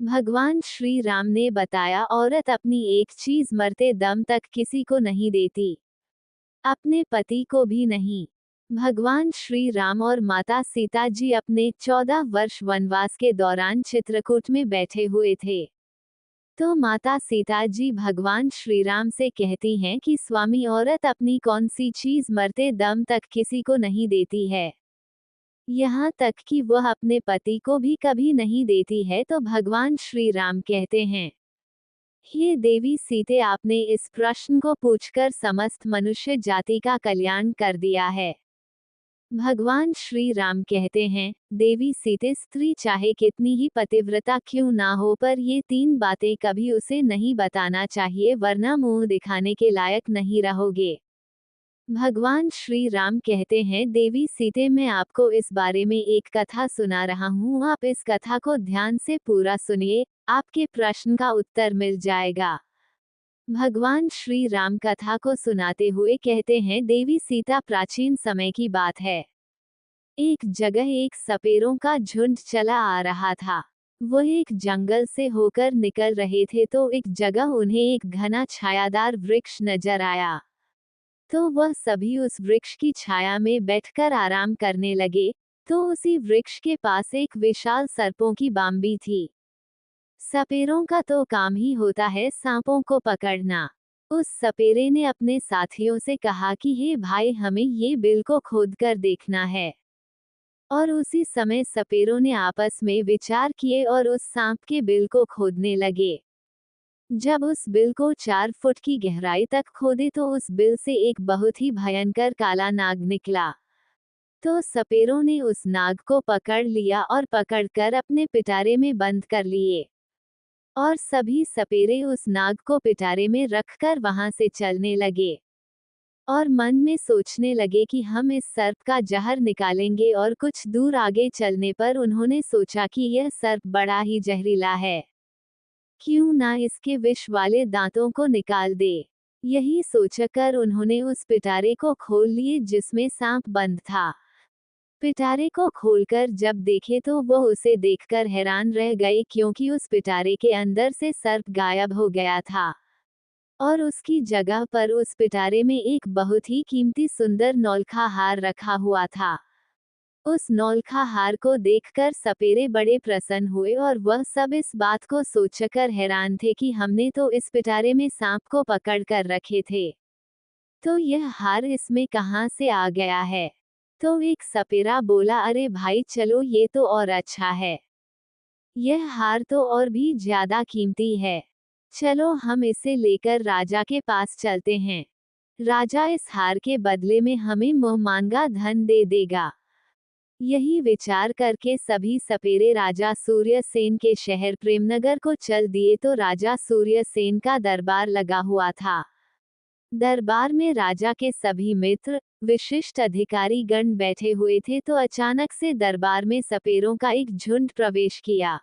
भगवान श्री राम ने बताया, औरत अपनी एक चीज मरते दम तक किसी को नहीं देती, अपने पति को भी नहीं। भगवान श्री राम और माता सीता जी अपने 14 वर्ष वनवास के दौरान चित्रकूट में बैठे हुए थे। तो माता सीता जी भगवान श्री राम से कहती हैं कि स्वामी, औरत अपनी कौन सी चीज मरते दम तक किसी को नहीं देती है, यहाँ तक कि वह अपने पति को भी कभी नहीं देती है। तो भगवान श्री राम कहते हैं, हे देवी सीते, आपने इस प्रश्न को पूछकर समस्त मनुष्य जाति का कल्याण कर दिया है। भगवान श्री राम कहते हैं, देवी सीते, स्त्री चाहे कितनी ही पतिव्रता क्यों ना हो, पर ये 3 बातें कभी उसे नहीं बताना चाहिए, वरना मुंह दिखाने के लायक नहीं रहोगे। भगवान श्री राम कहते हैं, देवी सीते, मैं आपको इस बारे में एक कथा सुना रहा हूँ, आप इस कथा को ध्यान से पूरा सुनिए, आपके प्रश्न का उत्तर मिल जाएगा। भगवान श्री राम कथा को सुनाते हुए कहते हैं, देवी सीता, प्राचीन समय की बात है। एक जगह एक सपेरों का झुंड चला आ रहा था। वह एक जंगल से होकर निकल रहे थे तो एक जगह उन्हें एक घना छायादार वृक्ष नजर आया। तो वह सभी उस वृक्ष की छाया में बैठकर आराम करने लगे। तो उसी वृक्ष के पास एक विशाल सर्पों की बाम्बी थी। सपेरों का तो काम ही होता है सांपों को पकड़ना। उस सपेरे ने अपने साथियों से कहा कि हे भाई, हमें ये बिल को खोद कर देखना है। और उसी समय सपेरों ने आपस में विचार किए और उस सांप के बिल को खोदने लगे। जब उस बिल को 4 फुट की गहराई तक खोदे तो उस बिल से एक बहुत ही भयंकर काला नाग निकला। तो सपेरों ने उस नाग को पकड़ लिया और पकड़कर अपने पिटारे में बंद कर लिए। और सभी सपेरे उस नाग को पिटारे में रखकर वहां से चलने लगे और मन में सोचने लगे कि हम इस सर्प का जहर निकालेंगे। और कुछ दूर आगे चलने पर उन्होंने सोचा कि यह सर्प बड़ा ही जहरीला है, क्यों ना इसके विष वाले दांतों को निकाल दे। यही सोचकर उन्होंने उस पिटारे को खोल लिए जिसमें सांप बंद था। पिटारे को खोलकर जब देखे तो वह उसे देखकर हैरान रह गए, क्योंकि उस पिटारे के अंदर से सर्प गायब हो गया था और उसकी जगह पर उस पिटारे में एक बहुत ही कीमती सुंदर नौलखा हार रखा हुआ था। उस नौलखा हार को देखकर सपेरे बड़े प्रसन्न हुए और वह सब इस बात को सोचकर हैरान थे कि हमने तो इस पिटारे में सांप को पकड़ कर रखे थे, तो यह हार इसमें कहाँ से आ गया है। तो एक सपेरा बोला, अरे भाई चलो, ये तो और अच्छा है, यह हार तो और भी ज्यादा कीमती है। चलो हम इसे लेकर राजा के पास चलते हैं, राजा इस हार के बदले में हमें मुहमांगा धन दे देगा। यही विचार करके सभी सपेरे राजा सूर्यसेन के शहर प्रेमनगर को चल दिए। तो राजा सूर्यसेन का दरबार लगा हुआ था। दरबार में राजा के सभी मित्र, विशिष्ट अधिकारी गण बैठे हुए थे। तो अचानक से दरबार में सपेरों का एक झुंड प्रवेश किया।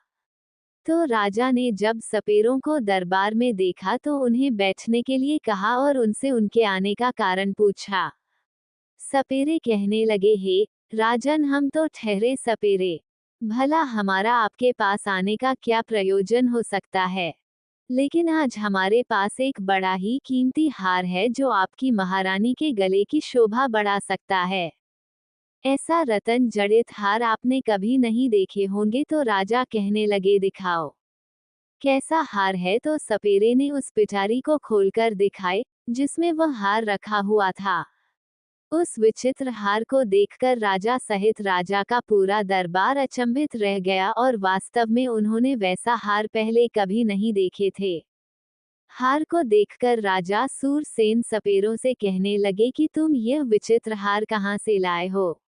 तो राजा ने जब सपेरों को दरबार में देखा तो उन्हें बैठने के लिए कहा और उनसे उनके आने का कारण पूछा। सपेरे कहने लगे, हे राजन, हम तो ठहरे सपेरे, भला हमारा आपके पास आने का क्या प्रयोजन हो सकता है। लेकिन आज हमारे पास एक बड़ा ही कीमती हार है जो आपकी महारानी के गले की शोभा बढ़ा सकता है। ऐसा रतन जड़ित हार आपने कभी नहीं देखे होंगे। तो राजा कहने लगे, दिखाओ कैसा हार है। तो सपेरे ने उस पिटारी को खोलकर दिखाए जिसमें वह हार रखा हुआ था। उस विचित्र हार को देखकर राजा सहित राजा का पूरा दरबार अचंभित रह गया और वास्तव में उन्होंने वैसा हार पहले कभी नहीं देखे थे। हार को देखकर राजा सूरसेन सपेरों से कहने लगे कि तुम यह विचित्र हार कहाँ से लाए हो।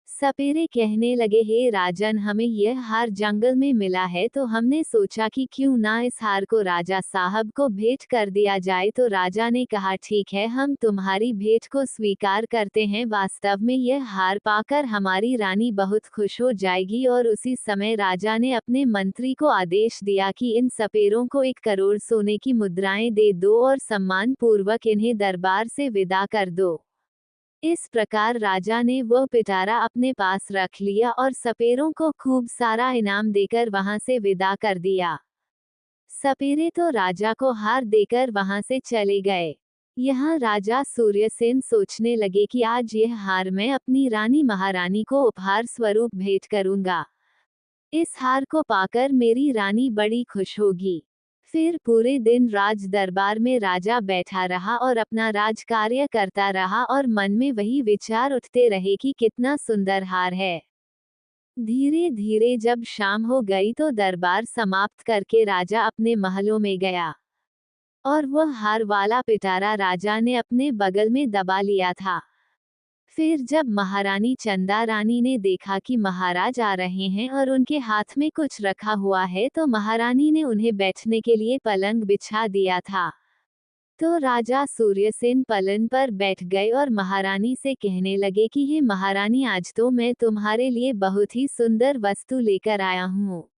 सपेरे कहने लगे, हे राजन, हमें यह हार जंगल में मिला है, तो हमने सोचा कि क्यों ना इस हार को राजा साहब को भेंट कर दिया जाए। तो राजा ने कहा, ठीक है, हम तुम्हारी भेंट को स्वीकार करते हैं। वास्तव में यह हार पाकर हमारी रानी बहुत खुश हो जाएगी। और उसी समय राजा ने अपने मंत्री को आदेश दिया कि इन सपेरों को 1 करोड़ सोने की मुद्राएं दे दो और सम्मान पूर्वक इन्हें दरबार से विदा कर दो। इस प्रकार राजा ने वह पिटारा अपने पास रख लिया और सपेरों को खूब सारा इनाम देकर वहां से विदा कर दिया। सपेरे तो राजा को हार देकर वहां से चले गए। यहाँ राजा सूर्यसेन सोचने लगे कि आज यह हार मैं अपनी रानी महारानी को उपहार स्वरूप भेंट करूंगा। इस हार को पाकर मेरी रानी बड़ी खुश होगी। फिर पूरे दिन राज दरबार में राजा बैठा रहा और अपना राजकार्य करता रहा और मन में वही विचार उठते रहे कि कितना सुंदर हार है। धीरे धीरे जब शाम हो गई तो दरबार समाप्त करके राजा अपने महलों में गया और वह हार वाला पिटारा राजा ने अपने बगल में दबा लिया था। फिर जब महारानी चंदा रानी ने देखा कि महाराज आ रहे हैं और उनके हाथ में कुछ रखा हुआ है तो महारानी ने उन्हें बैठने के लिए पलंग बिछा दिया था। तो राजा सूर्यसेन पलंग पर बैठ गए और महारानी से कहने लगे कि हे महारानी, आज तो मैं तुम्हारे लिए बहुत ही सुंदर वस्तु लेकर आया हूँ,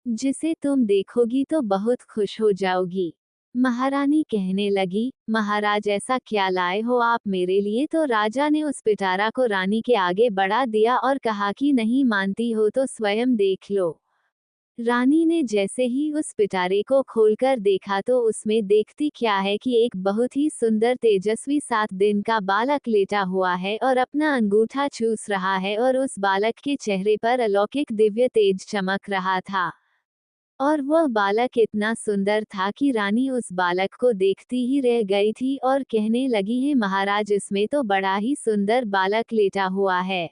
जिसे तुम देखोगी तो बहुत खुश हो जाओगी। महारानी कहने लगी, महाराज ऐसा क्या लाए हो आप मेरे लिए? तो राजा ने उस पिटारा को रानी के आगे बढ़ा दिया और कहा कि नहीं मानती हो तो स्वयं देख लो। रानी ने जैसे ही उस पिटारे को खोलकर देखा तो उसमें देखती क्या है कि एक बहुत ही सुंदर तेजस्वी 7 दिन का बालक लेटा हुआ है और अपना अंगूठा चूस रहा है और उस बालक के चेहरे पर अलौकिक दिव्य तेज चमक रहा था। और वह बालक इतना सुंदर था कि रानी उस बालक को देखती ही रह गई थी और कहने लगी, है महाराज, इसमें तो बड़ा ही सुंदर बालक लेटा हुआ है।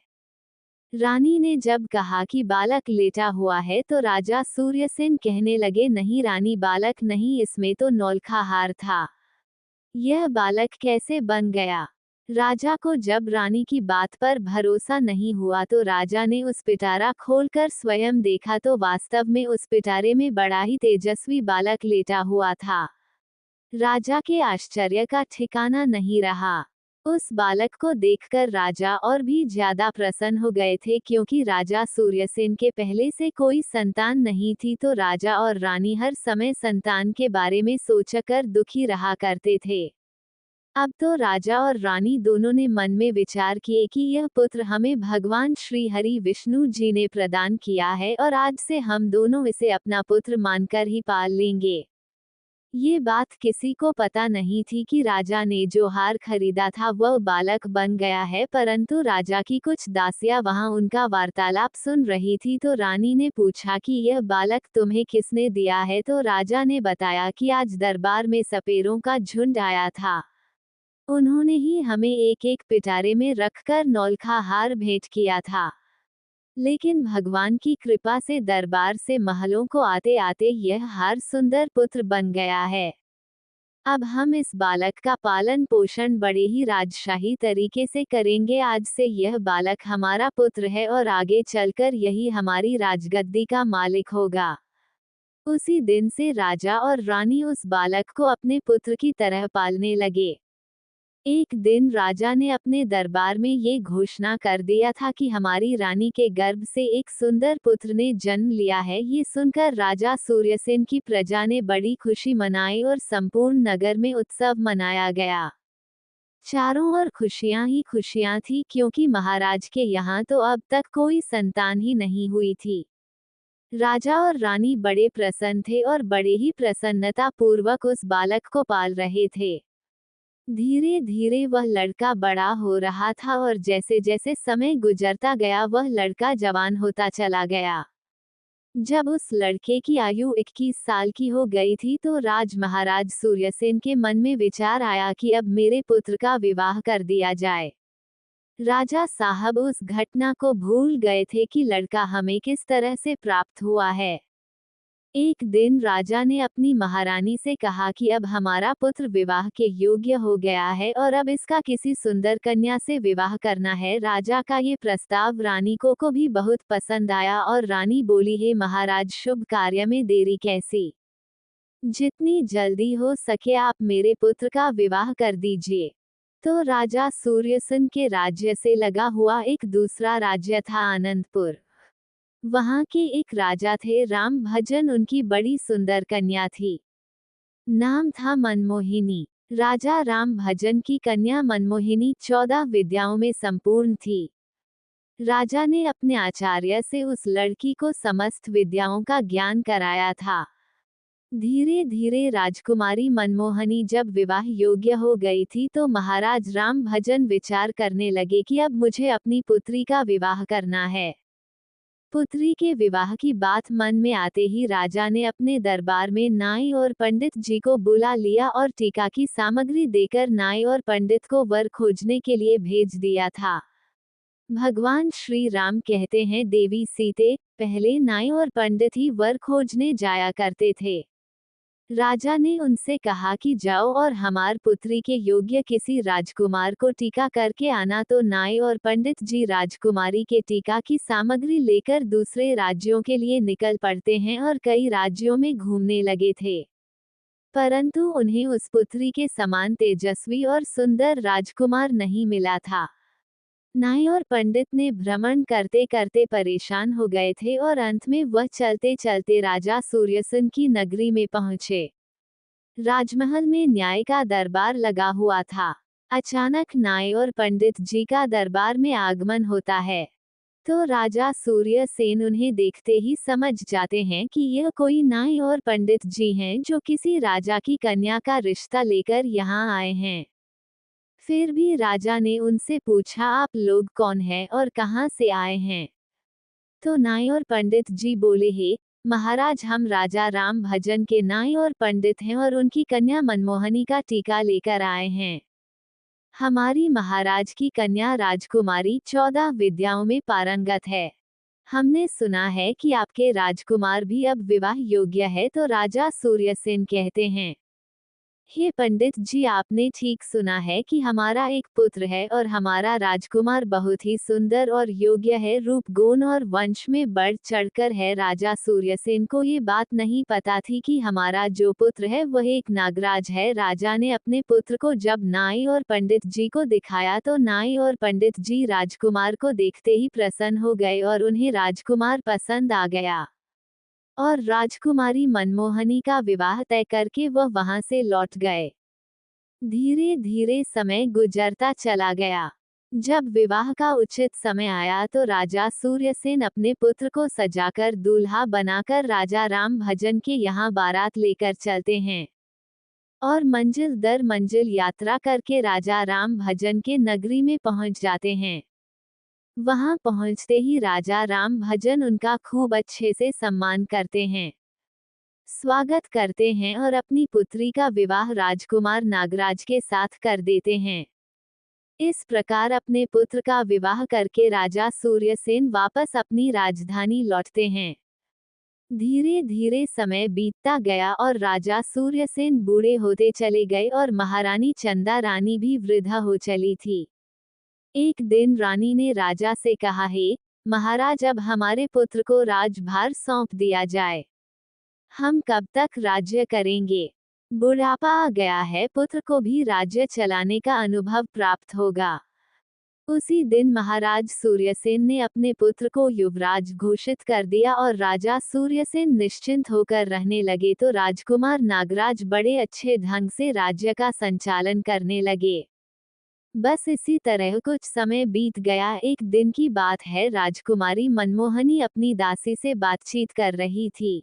रानी ने जब कहा कि बालक लेटा हुआ है तो राजा सूर्यसेन कहने लगे, नहीं रानी, बालक नहीं, इसमें तो नौलखा हार था। यह बालक कैसे बन गया? राजा को जब रानी की बात पर भरोसा नहीं हुआ तो राजा ने उस पिटारा खोलकर स्वयं देखा तो वास्तव में उस पिटारे में बड़ा ही तेजस्वी बालक लेटा हुआ था। राजा के आश्चर्य का ठिकाना नहीं रहा। उस बालक को देखकर राजा और भी ज्यादा प्रसन्न हो गए थे, क्योंकि राजा सूर्यसेन के पहले से कोई संतान नहीं थी तो राजा और रानी हर समय संतान के बारे में सोचकर दुखी रहा करते थे। अब तो राजा और रानी दोनों ने मन में विचार किए कि यह पुत्र हमें भगवान श्री हरि विष्णु जी ने प्रदान किया है और आज से हम दोनों इसे अपना पुत्र मानकर ही पाल लेंगे। ये बात किसी को पता नहीं थी कि राजा ने जो हार खरीदा था वह बालक बन गया है, परंतु राजा की कुछ दासियां वहां उनका वार्तालाप सुन रही थी तो रानी ने पूछा कि यह बालक तुम्हें किसने दिया है? तो राजा ने बताया कि आज दरबार में सपेरों का झुंड आया था, उन्होंने ही हमें एक एक पिटारे में रखकर नौलखा हार भेंट किया था। लेकिन भगवान की कृपा से दरबार से महलों को आते आते यह हार सुंदर पुत्र बन गया है। अब हम इस बालक का पालन पोषण बड़े ही राजशाही तरीके से करेंगे। आज से यह बालक हमारा पुत्र है और आगे चलकर यही हमारी राजगद्दी का मालिक होगा। उसी दिन से राजा और रानी उस बालक को अपने पुत्र की तरह पालने लगे। एक दिन राजा ने अपने दरबार में ये घोषणा कर दिया था कि हमारी रानी के गर्भ से एक सुंदर पुत्र ने जन्म लिया है। ये सुनकर राजा सूर्यसेन की प्रजा ने बड़ी खुशी मनाई और संपूर्ण नगर में उत्सव मनाया गया। चारों ओर खुशियां ही खुशियां थी, क्योंकि महाराज के यहाँ तो अब तक कोई संतान ही नहीं हुई थी। राजा और रानी बड़े प्रसन्न थे और बड़े ही प्रसन्नता पूर्वक उस बालक को पाल रहे थे। धीरे धीरे वह लड़का बड़ा हो रहा था और जैसे जैसे समय गुजरता गया वह लड़का जवान होता चला गया। जब उस लड़के की आयु 21 साल की हो गई थी तो राज महाराज सूर्यसेन के मन में विचार आया कि अब मेरे पुत्र का विवाह कर दिया जाए। राजा साहब उस घटना को भूल गए थे कि लड़का हमें किस तरह से प्राप्त हुआ है। एक दिन राजा ने अपनी महारानी से कहा कि अब हमारा पुत्र विवाह के योग्य हो गया है और अब इसका किसी सुंदर कन्या से विवाह करना है। राजा का ये प्रस्ताव रानी को भी बहुत पसंद आया और रानी बोली, हे महाराज, शुभ कार्य में देरी कैसी? जितनी जल्दी हो सके आप मेरे पुत्र का विवाह कर दीजिए। तो राजा सूर्यसेन के राज्य से लगा हुआ एक दूसरा राज्य था आनंदपुर। वहां के एक राजा थे राम भजन, उनकी बड़ी सुंदर कन्या थी, नाम था मनमोहिनी। राजा राम भजन की कन्या मनमोहिनी 14 विद्याओं में संपूर्ण थी। राजा ने अपने आचार्य से उस लड़की को समस्त विद्याओं का ज्ञान कराया था। धीरे धीरे राजकुमारी मनमोहनी जब विवाह योग्य हो गई थी तो महाराज राम भजन विचार करने लगे कि अब मुझे अपनी पुत्री का विवाह करना है। पुत्री के विवाह की बात मन में आते ही राजा ने अपने दरबार में नाई और पंडित जी को बुला लिया और टीका की सामग्री देकर नाई और पंडित को वर खोजने के लिए भेज दिया था। भगवान श्री राम कहते हैं, देवी सीते, पहले नाई और पंडित ही वर खोजने जाया करते थे। राजा ने उनसे कहा कि जाओ और हमार पुत्री के योग्य किसी राजकुमार को टीका करके आना। तो नाई और पंडित जी राजकुमारी के टीका की सामग्री लेकर दूसरे राज्यों के लिए निकल पड़ते हैं और कई राज्यों में घूमने लगे थे, परंतु उन्हें उस पुत्री के समान तेजस्वी और सुंदर राजकुमार नहीं मिला था। नाई और पंडित ने भ्रमण करते करते परेशान हो गए थे और अंत में वह चलते चलते राजा सूर्यसेन की नगरी में पहुंचे। राजमहल में न्याय का दरबार लगा हुआ था। अचानक नाई और पंडित जी का दरबार में आगमन होता है, तो राजा सूर्यसेन उन्हें देखते ही समझ जाते हैं कि यह कोई नाई और पंडित जी हैं जो किसी राजा की कन्या का रिश्ता लेकर यहाँ आए हैं। फिर भी राजा ने उनसे पूछा, आप लोग कौन हैं और कहाँ से आए हैं? तो नाई और पंडित जी बोले, हे महाराज, हम राजा राम भजन के नाई और पंडित हैं और उनकी कन्या मनमोहनी का टीका लेकर आए हैं। हमारी महाराज की कन्या राजकुमारी 14 विद्याओं में पारंगत है। हमने सुना है कि आपके राजकुमार भी अब विवाह योग्य है। तो राजा सूर्यसेन कहते हैं, हे पंडित जी, आपने ठीक सुना है कि हमारा एक पुत्र है और हमारा राजकुमार बहुत ही सुंदर और योग्य है, रूप गुण और वंश में बढ़ चढ़कर है। राजा सूर्यसेन को ये बात नहीं पता थी कि हमारा जो पुत्र है वह एक नागराज है। राजा ने अपने पुत्र को जब नाई और पंडित जी को दिखाया तो नाई और पंडित जी राजकुमार को देखते ही प्रसन्न हो गए और उन्हें राजकुमार पसंद आ गया और राजकुमारी मनमोहनी का विवाह तय करके वह वहां से लौट गए। धीरे धीरे समय गुजरता चला गया। जब विवाह का उचित समय आया तो राजा सूर्यसेन अपने पुत्र को सजाकर दूल्हा बनाकर राजा राम भजन के यहाँ बारात लेकर चलते हैं और मंजिल दर मंजिल यात्रा करके राजा राम भजन के नगरी में पहुंच जाते हैं। वहां पहुंचते ही राजा राम भजन उनका खूब अच्छे से सम्मान करते हैं, स्वागत करते हैं और अपनी पुत्री का विवाह राजकुमार नागराज के साथ कर देते हैं। इस प्रकार अपने पुत्र का विवाह करके राजा सूर्यसेन वापस अपनी राजधानी लौटते हैं। धीरे धीरे समय बीतता गया और राजा सूर्यसेन बूढ़े होते चले गए और महारानी चंदा रानी भी वृद्धा हो चली थी। एक दिन रानी ने राजा से कहा, हे महाराज, अब हमारे पुत्र को राजभार सौंप दिया जाए। हम कब तक राज्य करेंगे? बुढ़ापा आ गया है, पुत्र को भी राज्य चलाने का अनुभव प्राप्त होगा। उसी दिन महाराज सूर्यसेन ने अपने पुत्र को युवराज घोषित कर दिया और राजा सूर्यसेन निश्चिंत होकर रहने लगे। तो राजकुमार नागराज बड़े अच्छे ढंग से राज्य का संचालन करने लगे। बस इसी तरह कुछ समय बीत गया। एक दिन की बात है, राजकुमारी मनमोहनी अपनी दासी से बातचीत कर रही थी।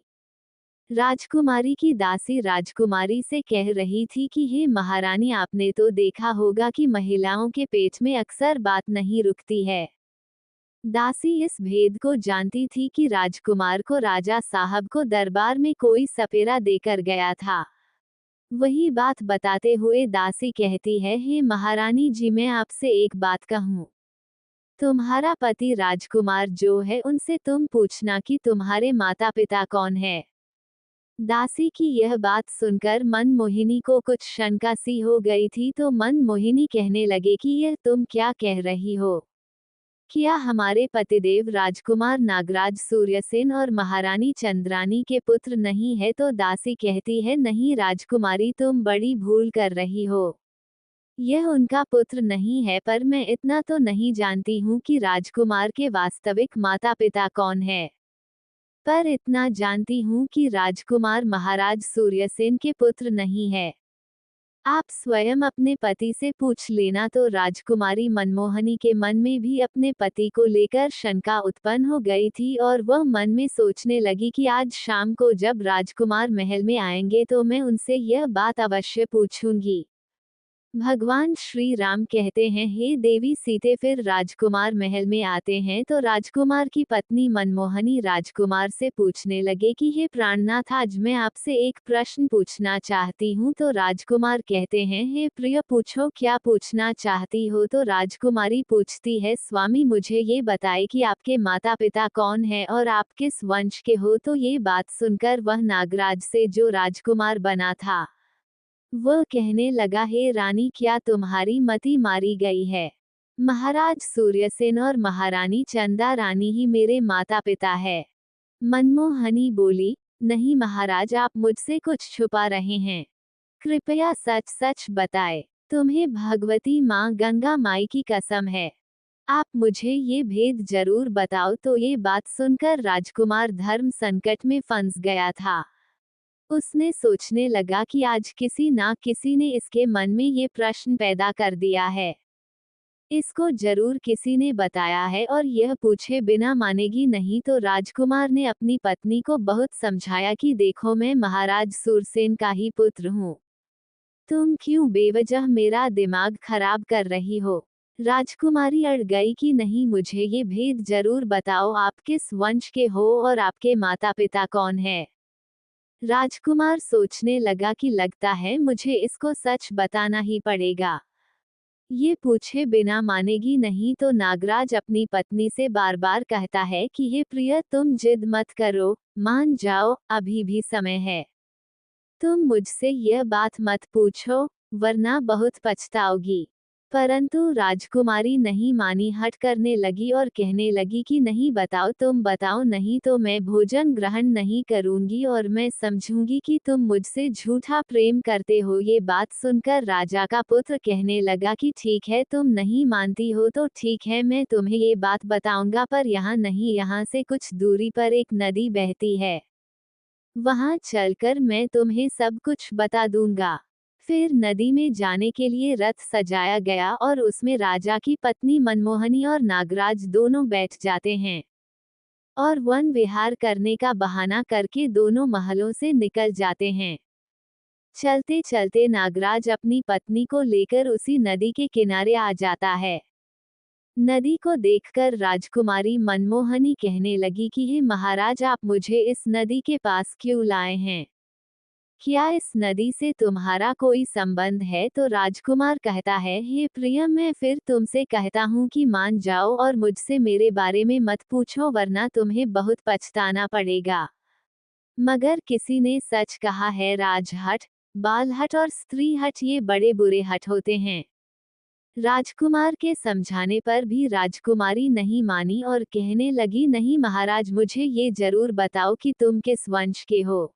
राजकुमारी की दासी राजकुमारी से कह रही थी कि हे महारानी, आपने तो देखा होगा कि महिलाओं के पेट में अक्सर बात नहीं रुकती है। दासी इस भेद को जानती थी कि राजकुमार को राजा साहब को दरबार में कोई सपेरा देकर गया था। वही बात बताते हुए दासी कहती है, हे महारानी जी, मैं आपसे एक बात कहूँ। तुम्हारा पति राजकुमार जो है उनसे तुम पूछना कि तुम्हारे माता पिता कौन है। दासी की यह बात सुनकर मनमोहिनी को कुछ शंका सी हो गई थी। तो मनमोहिनी कहने लगे कि यह तुम क्या कह रही हो? क्या हमारे पतिदेव राजकुमार नागराज सूर्यसेन और महारानी चंद्रानी के पुत्र नहीं है? तो दासी कहती है, नहीं राजकुमारी, तुम बड़ी भूल कर रही हो। यह उनका पुत्र नहीं है, पर मैं इतना तो नहीं जानती हूँ कि राजकुमार के वास्तविक माता पिता कौन है। पर इतना जानती हूँ कि राजकुमार महाराज सूर्यसेन के पुत्र नहीं है। आप स्वयं अपने पति से पूछ लेना। तो राजकुमारी मनमोहनी के मन में भी अपने पति को लेकर शंका उत्पन्न हो गई थी और वह मन में सोचने लगी कि आज शाम को जब राजकुमार महल में आएंगे तो मैं उनसे यह बात अवश्य पूछूंगी। भगवान श्री राम कहते हैं, हे देवी सीते। फिर राजकुमार महल में आते हैं तो राजकुमार की पत्नी मनमोहनी राजकुमार से पूछने लगे कि हे प्राणनाथ, आज मैं आपसे एक प्रश्न पूछना चाहती हूँ। तो राजकुमार कहते हैं, हे प्रिय पूछो, क्या पूछना चाहती हो। तो राजकुमारी पूछती है, स्वामी मुझे ये बताए कि आपके माता पिता कौन है और आप किस वंश के हो। तो ये बात सुनकर वह नागराज से जो राजकुमार बना था वह कहने लगा, हे रानी, क्या तुम्हारी मति मारी गई है। महाराज सूर्यसेन और महारानी चंदा रानी ही मेरे माता पिता है। मनमोहनी बोली, नहीं महाराज, आप मुझसे कुछ छुपा रहे हैं। कृपया सच सच बताए। तुम्हें भगवती माँ गंगा माई की कसम है, आप मुझे ये भेद जरूर बताओ। तो ये बात सुनकर राजकुमार धर्म संकट में फंस गया था। उसने सोचने लगा कि आज किसी ना किसी ने इसके मन में ये प्रश्न पैदा कर दिया है। इसको जरूर किसी ने बताया है और यह पूछे बिना मानेगी नहीं। तो राजकुमार ने अपनी पत्नी को बहुत समझाया कि देखो, मैं महाराज सूरसेन का ही पुत्र हूँ। तुम क्यों बेवजह मेरा दिमाग खराब कर रही हो। राजकुमारी अड़ गई कि नहीं, मुझे ये भेद जरूर बताओ, आप किस वंश के हो और आपके माता पिता कौन है। राजकुमार सोचने लगा कि लगता है मुझे इसको सच बताना ही पड़ेगा। ये पूछे बिना मानेगी नहीं। तो नागराज अपनी पत्नी से बार बार कहता है कि हे प्रिय, तुम जिद मत करो, मान जाओ, अभी भी समय है। तुम मुझसे यह बात मत पूछो, वरना बहुत पछताओगी। परंतु राजकुमारी नहीं मानी, हट करने लगी और कहने लगी कि नहीं, बताओ, तुम बताओ, नहीं तो मैं भोजन ग्रहण नहीं करूंगी और मैं समझूंगी कि तुम मुझसे झूठा प्रेम करते हो। ये बात सुनकर राजा का पुत्र कहने लगा कि ठीक है, तुम नहीं मानती हो तो ठीक है, मैं तुम्हें ये बात बताऊंगा, पर यहाँ नहीं, यहाँ से कुछ दूरी पर एक नदी बहती है, वहां चलकर मैं तुम्हें सब कुछ बता दूंगा। फिर नदी में जाने के लिए रथ सजाया गया और उसमें राजा की पत्नी मनमोहनी और नागराज दोनों बैठ जाते हैं और वन विहार करने का बहाना करके दोनों महलों से निकल जाते हैं। चलते चलते नागराज अपनी पत्नी को लेकर उसी नदी के किनारे आ जाता है। नदी को देखकर राजकुमारी मनमोहनी कहने लगी कि हे महाराज, आप मुझे इस नदी के पास क्यों लाए हैं। क्या इस नदी से तुम्हारा कोई संबंध है। तो राजकुमार कहता है, हे प्रिय, मैं फिर तुमसे कहता हूँ कि मान जाओ और मुझसे मेरे बारे में मत पूछो, वरना तुम्हें बहुत पछताना पड़ेगा। मगर किसी ने सच कहा है, राजहट, बालहट और स्त्री हट ये बड़े बुरे हट होते हैं। राजकुमार के समझाने पर भी राजकुमारी नहीं मानी और कहने लगी, नहीं महाराज, मुझे ये जरूर बताओ कि तुम किस वंश के हो।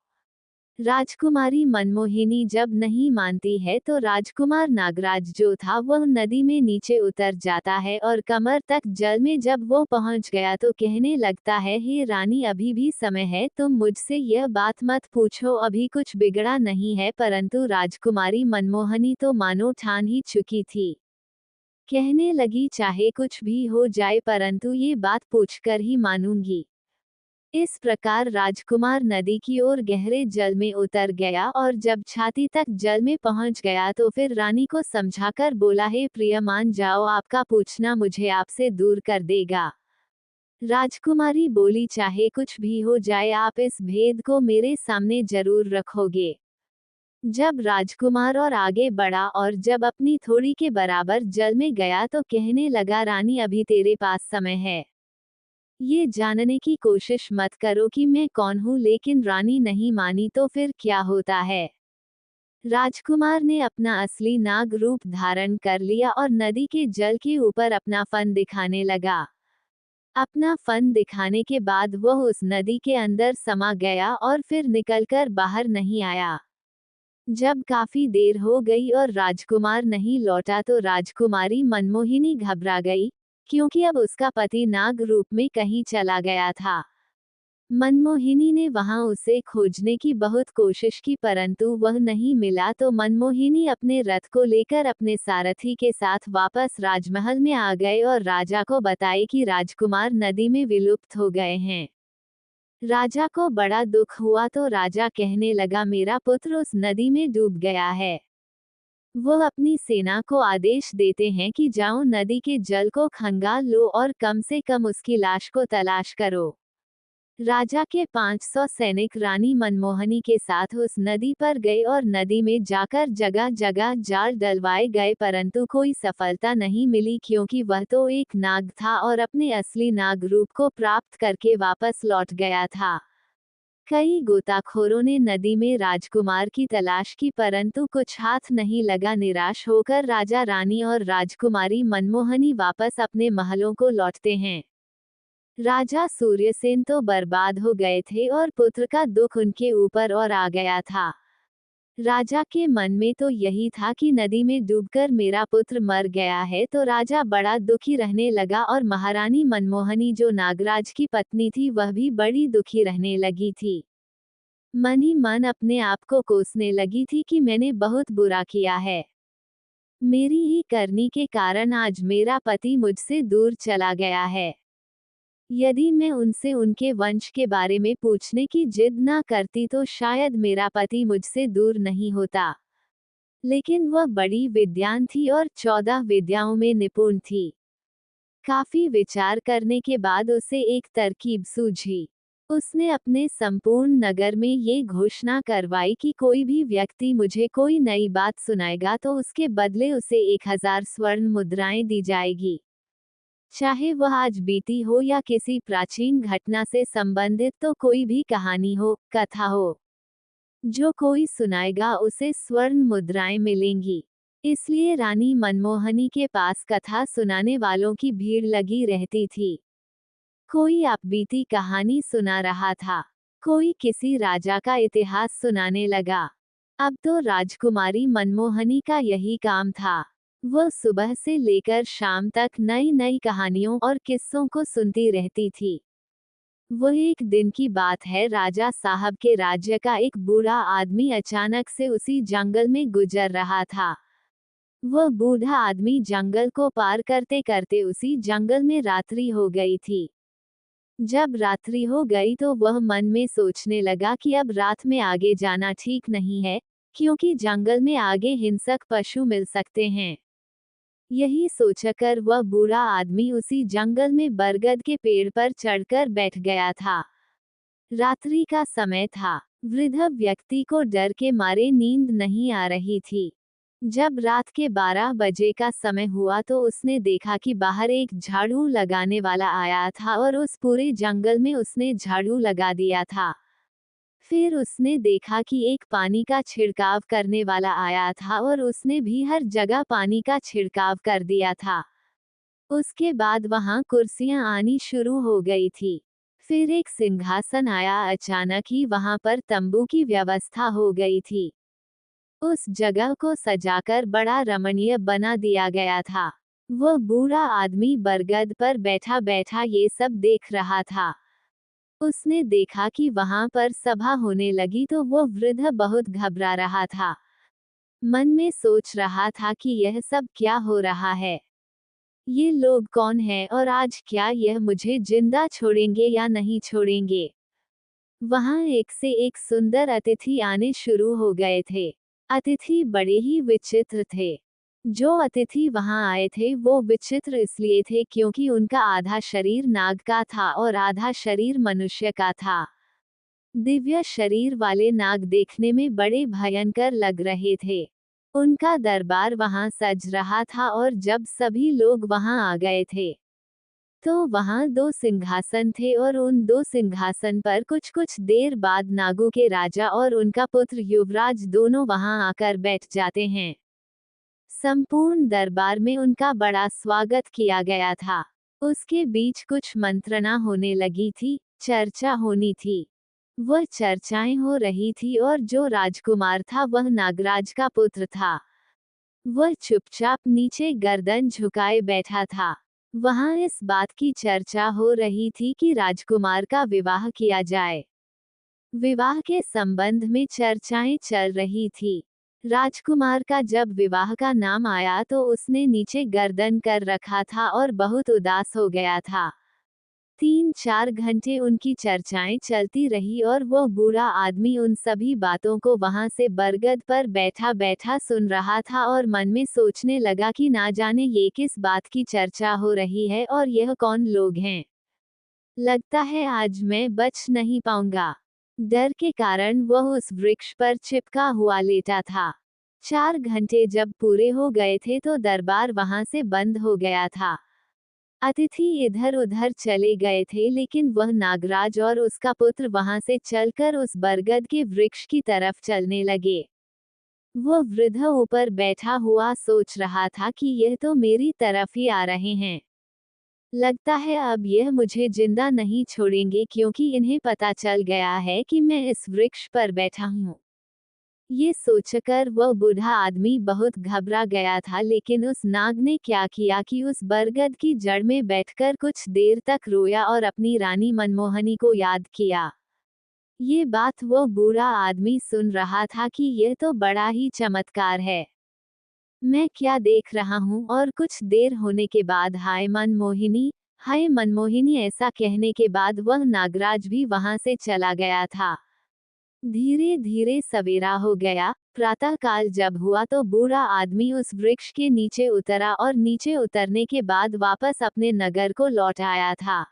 राजकुमारी मनमोहिनी जब नहीं मानती है तो राजकुमार नागराज जो था वह नदी में नीचे उतर जाता है और कमर तक जल में जब वो पहुंच गया तो कहने लगता है, हे रानी, अभी भी समय है, तुम मुझसे यह बात मत पूछो, अभी कुछ बिगड़ा नहीं है। परंतु राजकुमारी मनमोहनी तो मानो ठान ही चुकी थी। कहने लगी, चाहे कुछ भी हो जाए, परंतु ये बात पूछकर ही मानूंगी। इस प्रकार राजकुमार नदी की ओर गहरे जल में उतर गया और जब छाती तक जल में पहुंच गया तो फिर रानी को समझाकर बोला, हे प्रिय, मान जाओ, आपका पूछना मुझे आपसे दूर कर देगा। राजकुमारी बोली, चाहे कुछ भी हो जाए, आप इस भेद को मेरे सामने जरूर रखोगे। जब राजकुमार और आगे बढ़ा और जब अपनी थोड़ी के बराबर जल में गया तो कहने लगा, रानी, अभी तेरे पास समय है। ये जानने की कोशिश मत करो कि मैं कौन हूँ। लेकिन रानी नहीं मानी तो फिर क्या होता है। राजकुमार ने अपना असली नाग रूप धारण कर लिया और नदी के जल के ऊपर अपना फन दिखाने लगा। अपना फन दिखाने के बाद वह उस नदी के अंदर समा गया और फिर निकलकर बाहर नहीं आया। जब काफी देर हो गई और राजकुमार नहीं लौटा तो राजकुमारी मनमोहिनी घबरा गई, क्योंकि अब उसका पति नाग रूप में कहीं चला गया था। मनमोहिनी ने वहां उसे खोजने की बहुत कोशिश की, परंतु वह नहीं मिला। तो मनमोहिनी अपने रथ को लेकर अपने सारथी के साथ वापस राजमहल में आ गए और राजा को बताए कि राजकुमार नदी में विलुप्त हो गए हैं। राजा को बड़ा दुख हुआ, तो राजा कहने लगा, मेरा पुत्र उस नदी में डूब गया है। वो अपनी सेना को आदेश देते हैं कि जाओ, नदी के जल को खंगाल लो और कम से कम उसकी लाश को तलाश करो। राजा के 500 सैनिक रानी मनमोहनी के साथ उस नदी पर गए और नदी में जाकर जगह जगह जाल डलवाए गए, परंतु कोई सफलता नहीं मिली, क्योंकि वह तो एक नाग था और अपने असली नाग रूप को प्राप्त करके वापस लौट गया था। कई गोताखोरों ने नदी में राजकुमार की तलाश की, परंतु कुछ हाथ नहीं लगा। निराश होकर राजा रानी और राजकुमारी मनमोहनी वापस अपने महलों को लौटते हैं। राजा सूर्यसेन तो बर्बाद हो गए थे और पुत्र का दुख उनके ऊपर और आ गया था। राजा के मन में तो यही था कि नदी में डूबकर मेरा पुत्र मर गया है, तो राजा बड़ा दुखी रहने लगा और महारानी मनमोहनी जो नागराज की पत्नी थी वह भी बड़ी दुखी रहने लगी थी। मन ही मन अपने आप को कोसने लगी थी कि मैंने बहुत बुरा किया है। मेरी ही करनी के कारण आज मेरा पति मुझसे दूर चला गया है। यदि मैं उनसे उनके वंश के बारे में पूछने की जिद ना करती तो शायद मेरा पति मुझसे दूर नहीं होता। लेकिन वह बड़ी विद्वान थी और 14 विद्याओं में निपुण थी। काफी विचार करने के बाद उसे एक तरकीब सूझी। उसने अपने संपूर्ण नगर में ये घोषणा करवाई कि कोई भी व्यक्ति मुझे कोई नई बात सुनाएगा तो उसके बदले उसे 1000 स्वर्ण मुद्राएं दी जाएगी, चाहे वह आज बीती हो या किसी प्राचीन घटना से संबंधित तो कोई भी कहानी हो, कथा हो। जो कोई सुनाएगा उसे स्वर्ण मुद्राएं मिलेंगी। इसलिए रानी मनमोहनी के पास कथा सुनाने वालों की भीड़ लगी रहती थी। कोई बीती कहानी सुना रहा था, कोई किसी राजा का इतिहास सुनाने लगा। अब तो राजकुमारी मनमोहनी का यही काम था। वह सुबह से लेकर शाम तक नई नई कहानियों और किस्सों को सुनती रहती थी। वह एक दिन की बात है, राजा साहब के राज्य का एक बूढ़ा आदमी अचानक से उसी जंगल में गुजर रहा था। वह बूढ़ा आदमी जंगल को पार करते करते उसी जंगल में रात्रि हो गई थी। जब रात्रि हो गई तो वह मन में सोचने लगा कि अब रात में आगे जाना ठीक नहीं है, क्योंकि जंगल में आगे हिंसक पशु मिल सकते हैं। यही सोचकर वह बूढ़ा आदमी उसी जंगल में बरगद के पेड़ पर चढ़कर बैठ गया था। रात्रि का समय था। वृद्ध व्यक्ति को डर के मारे नींद नहीं आ रही थी। जब रात के 12 बजे का समय हुआ तो उसने देखा कि बाहर एक झाड़ू लगाने वाला आया था और उस पूरे जंगल में उसने झाड़ू लगा दिया था। फिर उसने देखा कि एक पानी का छिड़काव करने वाला आया था और उसने भी हर जगह पानी का छिड़काव कर दिया था। उसके बाद वहां कुर्सियां आनी शुरू हो गई थी। फिर एक सिंहासन आया। अचानक ही वहां पर तंबू की व्यवस्था हो गई थी। उस जगह को सजाकर बड़ा रमणीय बना दिया गया था। वह बूढ़ा आदमी बरगद पर बैठा बैठा ये सब देख रहा था। उसने देखा कि वहां पर सभा होने लगी तो वो वृद्ध बहुत घबरा रहा था। मन में सोच रहा था कि यह सब क्या हो रहा है, ये लोग कौन हैं और आज क्या यह मुझे जिंदा छोड़ेंगे या नहीं छोड़ेंगे। वहां एक से एक सुंदर अतिथि आने शुरू हो गए थे। अतिथि बड़े ही विचित्र थे। जो अतिथि वहां आए थे वो विचित्र इसलिए थे क्योंकि उनका आधा शरीर नाग का था और आधा शरीर मनुष्य का था। दिव्य शरीर वाले नाग देखने में बड़े भयंकर लग रहे थे। उनका दरबार वहां सज रहा था और जब सभी लोग वहां आ गए थे तो वहां 2 सिंहासन थे और उन 2 सिंहासन पर कुछ कुछ देर बाद नागों के राजा और उनका पुत्र युवराज दोनों वहां आकर बैठ जाते हैं। संपूर्ण दरबार में उनका बड़ा स्वागत किया गया था। उसके बीच कुछ मंत्रणा होने लगी थी, चर्चा होनी थी। वह चर्चाएं हो रही थी और जो राजकुमार था वह नागराज का पुत्र था। वह चुपचाप नीचे गर्दन झुकाए बैठा था। वहां इस बात की चर्चा हो रही थी कि राजकुमार का विवाह किया जाए। विवाह के संबंध में चर्चाएं चल रही थी। राजकुमार का जब विवाह का नाम आया तो उसने नीचे गर्दन कर रखा था और बहुत उदास हो गया था। 3-4 घंटे उनकी चर्चाएं चलती रही और वो बूढ़ा आदमी उन सभी बातों को वहां से बरगद पर बैठा बैठा सुन रहा था और मन में सोचने लगा कि ना जाने ये किस बात की चर्चा हो रही है और यह कौन लोग हैं। लगता है आज मैं बच नहीं पाऊंगा। डर के कारण वह उस वृक्ष पर चिपका हुआ लेटा था। 4 घंटे जब पूरे हो गए थे तो दरबार वहां से बंद हो गया था। अतिथि इधर उधर चले गए थे लेकिन वह नागराज और उसका पुत्र वहां से चलकर उस बरगद के वृक्ष की तरफ चलने लगे। वह वृद्ध ऊपर बैठा हुआ सोच रहा था कि यह तो मेरी तरफ ही आ रहे हैं। लगता है अब यह मुझे जिंदा नहीं छोड़ेंगे क्योंकि इन्हें पता चल गया है कि मैं इस वृक्ष पर बैठा हूँ। ये सोचकर वह बूढ़ा आदमी बहुत घबरा गया था लेकिन उस नाग ने क्या किया कि उस बरगद की जड़ में बैठकर कुछ देर तक रोया और अपनी रानी मनमोहनी को याद किया। ये बात वो बूढ़ा आदमी सुन रहा था कि यह तो बड़ा ही चमत्कार है। मैं क्या देख रहा हूँ। और कुछ देर होने के बाद हाय मनमोहिनी ऐसा कहने के बाद वह नागराज भी वहां से चला गया था। धीरे धीरे सवेरा हो गया। प्रातः काल जब हुआ तो बूढ़ा आदमी उस वृक्ष के नीचे उतरा और नीचे उतरने के बाद वापस अपने नगर को लौट आया था।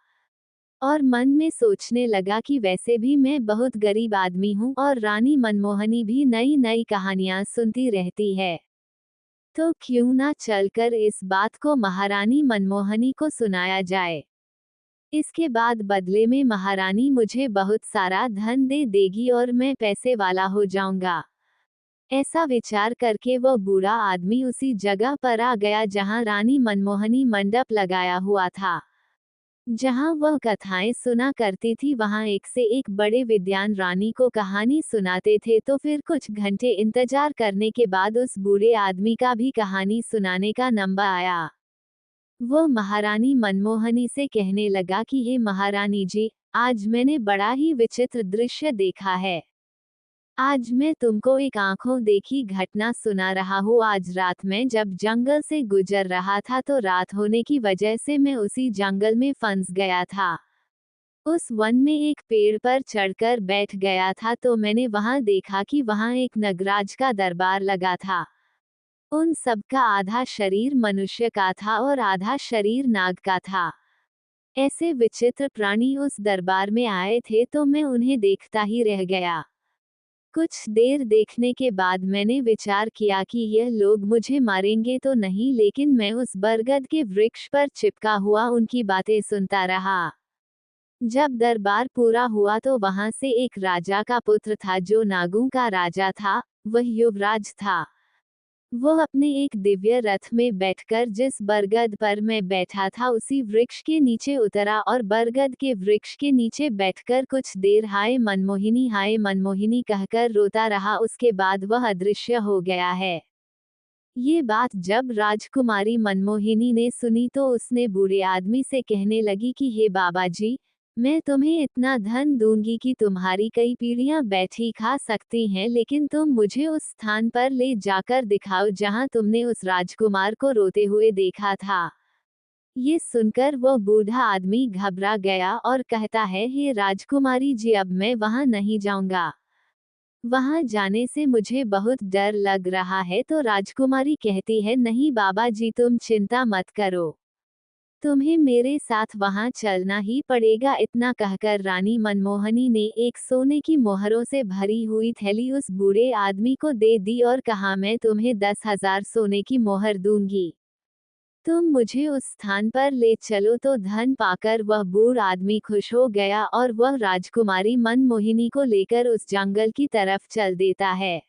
और मन में सोचने लगा कि वैसे भी मैं बहुत गरीब आदमी हूँ और रानी मनमोहनी भी नई नई कहानियां सुनती रहती है। तो क्यों ना चलकर इस बात को महारानी मनमोहनी को सुनाया जाए। इसके बाद बदले में महारानी मुझे बहुत सारा धन दे देगी और मैं पैसे वाला हो जाऊंगा। ऐसा विचार करके वह बूढ़ा आदमी उसी जगह पर आ गया जहां रानी मनमोहनी मंडप लगाया हुआ था। जहां वह कथाएं सुना करती थी वहां एक से एक बड़े विद्वान रानी को कहानी सुनाते थे। तो फिर कुछ घंटे इंतजार करने के बाद उस बूढ़े आदमी का भी कहानी सुनाने का नंबर आया। वह महारानी मनमोहनी से कहने लगा कि हे महारानी जी, आज मैंने बड़ा ही विचित्र दृश्य देखा है। आज मैं तुमको एक आंखों देखी घटना सुना रहा हूँ। आज रात में जब जंगल से गुजर रहा था तो रात होने की वजह से मैं उसी जंगल में फंस गया था। उस वन में एक पेड़ पर चढ़कर बैठ गया था तो मैंने वहां देखा कि वहां एक नगराज का दरबार लगा था। उन सबका आधा शरीर मनुष्य का था और आधा शरीर नाग का था। ऐसे विचित्र प्राणी उस दरबार में आए थे तो मैं उन्हें देखता ही रह गया। कुछ देर देखने के बाद मैंने विचार किया कि यह लोग मुझे मारेंगे तो नहीं लेकिन मैं उस बरगद के वृक्ष पर चिपका हुआ उनकी बातें सुनता रहा। जब दरबार पूरा हुआ तो वहां से एक राजा का पुत्र था जो नागों का राजा था। वह युवराज था। वह अपने एक दिव्य रथ में बैठकर जिस बरगद पर मैं बैठा था उसी वृक्ष के नीचे उतरा और बरगद के वृक्ष के नीचे बैठकर कुछ देर हाय मनमोहिनी कहकर रोता रहा। उसके बाद वह अदृश्य हो गया है। ये बात जब राजकुमारी मनमोहिनी ने सुनी तो उसने बूढ़े आदमी से कहने लगी कि हे बाबा जी, मैं तुम्हें इतना धन दूंगी कि तुम्हारी कई पीढ़ियां बैठी खा सकती हैं लेकिन तुम मुझे उस स्थान पर ले जाकर दिखाओ जहां तुमने उस राजकुमार को रोते हुए देखा था। ये सुनकर वह बूढ़ा आदमी घबरा गया और कहता है, हे राजकुमारी जी, अब मैं वहां नहीं जाऊंगा। वहां जाने से मुझे बहुत डर लग रहा है। तो राजकुमारी कहती है, नहीं बाबा जी, तुम चिंता मत करो, तुम्हें मेरे साथ वहां चलना ही पड़ेगा। इतना कहकर रानी मनमोहनी ने एक सोने की मोहरों से भरी हुई थैली उस बूढ़े आदमी को दे दी और कहा, मैं तुम्हें 10,000 सोने की मोहर दूंगी, तुम मुझे उस स्थान पर ले चलो। तो धन पाकर वह बूढ़ आदमी खुश हो गया और वह राजकुमारी मनमोहिनी को लेकर उस जंगल की तरफ चल देता है।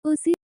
उसी